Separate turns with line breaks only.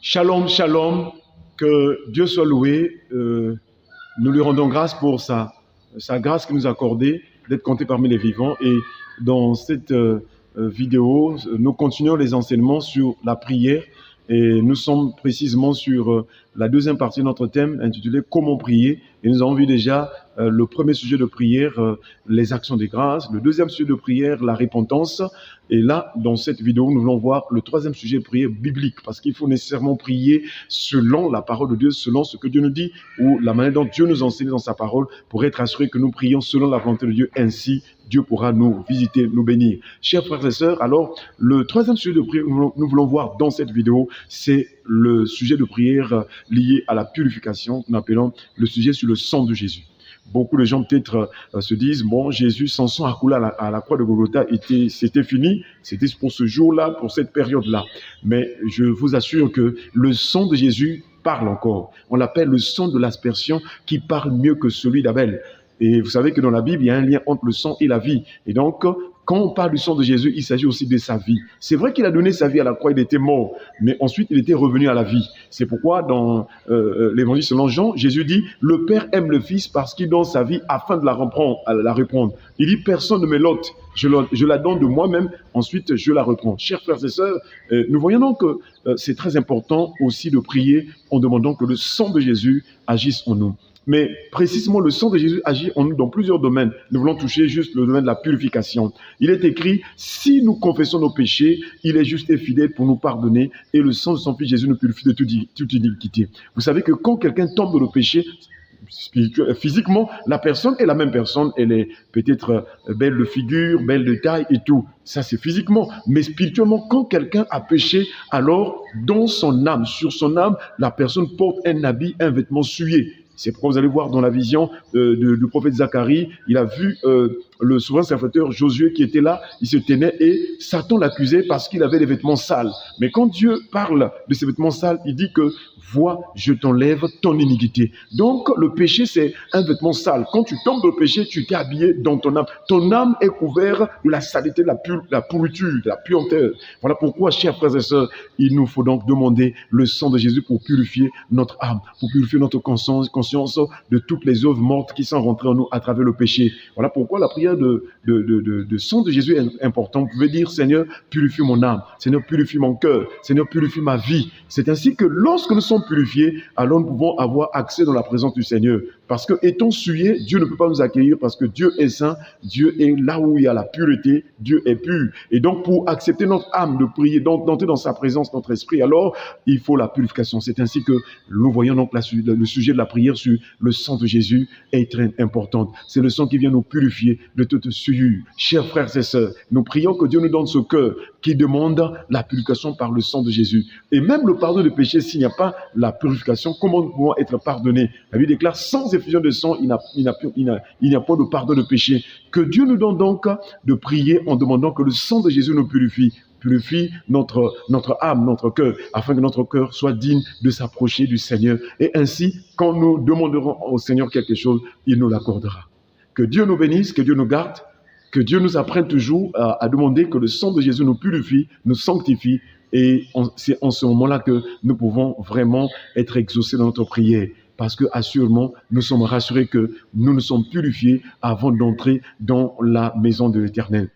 Shalom, shalom, que Dieu soit loué. Nous lui rendons grâce pour sa grâce qu'il nous a accordée d'être compté parmi les vivants. Et dans cette vidéo, nous continuons les enseignements sur la prière. Et nous sommes précisément sur la deuxième partie de notre thème intitulé « Comment prier ?» Et nous avons vu déjà le premier sujet de prière, les actions de grâce. Le deuxième sujet de prière, la repentance. Et là, dans cette vidéo, nous voulons voir le troisième sujet de prière biblique. Parce qu'il faut nécessairement prier selon la parole de Dieu, selon ce que Dieu nous dit, ou la manière dont Dieu nous enseigne dans sa parole, pour être assuré que nous prions selon la volonté de Dieu. Ainsi, Dieu pourra nous visiter, nous bénir. Chers frères et sœurs, alors, le troisième sujet de prière que nous voulons voir dans cette vidéo, c'est le sujet de prière lié à la purification, que nous appelons le sujet sur le sang de Jésus. Beaucoup de gens peut-être se disent, bon, Jésus, son sang a coulé à la croix de Golgotha, c'était fini, c'était pour ce jour-là, pour cette période-là. Mais je vous assure que le sang de Jésus parle encore. On l'appelle le sang de l'aspersion qui parle mieux que celui d'Abel. Et vous savez que dans la Bible, il y a un lien entre le sang et la vie. Et donc, quand on parle du sang de Jésus, il s'agit aussi de sa vie. C'est vrai qu'il a donné sa vie à la croix, il était mort, mais ensuite il était revenu à la vie. C'est pourquoi dans l'évangile selon Jean, Jésus dit « Le Père aime le Fils parce qu'il donne sa vie afin de la reprendre. » Il dit « Personne ne me l'ôte, je la donne de moi-même, ensuite je la reprends. » Chers frères et sœurs, nous voyons donc que c'est très important aussi de prier en demandant que le sang de Jésus agisse en nous. Mais précisément, le sang de Jésus agit en nous dans plusieurs domaines. Nous voulons toucher juste le domaine de la purification. Il est écrit, si nous confessons nos péchés, il est juste et fidèle pour nous pardonner et le sang de son Fils Jésus nous purifie de toute iniquité. Vous savez que quand quelqu'un tombe dans le péché, physiquement, la personne est la même personne. Elle est peut-être belle de figure, belle de taille et tout. Ça, c'est physiquement. Mais spirituellement, quand quelqu'un a péché, alors, dans son âme, sur son âme, la personne porte un habit, un vêtement souillé. C'est pourquoi vous allez voir dans la vision du prophète Zacharie, il a vu le souverain serviteur Josué qui était là, il se tenait et Satan l'accusait parce qu'il avait des vêtements sales. Mais quand Dieu parle de ces vêtements sales, il dit que « vois, je t'enlève ton iniquité ». Donc le péché, c'est un vêtement sale. Quand tu tombes dans le péché, tu t'es habillé dans ton âme. Ton âme est couverte de la saleté, de la pourriture, de la puanteur. Voilà pourquoi, chers frères et sœurs, il nous faut donc demander le sang de Jésus pour purifier notre âme, pour purifier notre conscience de toutes les œuvres mortes qui sont rentrées en nous à travers le péché. Voilà pourquoi la prière de sang de Jésus est importante. Vous pouvez dire, Seigneur, purifie mon âme. Seigneur, purifie mon cœur. Seigneur, purifie ma vie. C'est ainsi que lorsque nous sommes purifiés, alors nous pouvons avoir accès dans la présence du Seigneur. Parce que étant souillés, Dieu ne peut pas nous accueillir parce que Dieu est saint. Dieu est là où il y a la pureté. Dieu est pur. Et donc, pour accepter notre âme de prier, d'entrer dans sa présence, notre esprit, alors, il faut la purification. C'est ainsi que nous voyons donc le sujet de la prière sur le sang de Jésus est très important. C'est le sang qui vient nous purifier de toute souillure. Chers frères et sœurs, nous prions que Dieu nous donne ce cœur qui demande la purification par le sang de Jésus. Et même le pardon de péché, s'il n'y a pas la purification, comment nous pouvons être pardonnés? La Bible déclare, sans effusion de sang, il n'y a pas de pardon de péché. Que Dieu nous donne donc de prier en demandant que le sang de Jésus nous purifie notre âme, notre cœur, afin que notre cœur soit digne de s'approcher du Seigneur. Et ainsi, quand nous demanderons au Seigneur quelque chose, il nous l'accordera. Que Dieu nous bénisse, que Dieu nous garde, que Dieu nous apprenne toujours à demander que le sang de Jésus nous purifie, nous sanctifie. Et c'est en ce moment-là que nous pouvons vraiment être exaucés dans notre prière. Parce que, assurément, nous sommes rassurés que nous nous sommes purifiés avant d'entrer dans la maison de l'Éternel.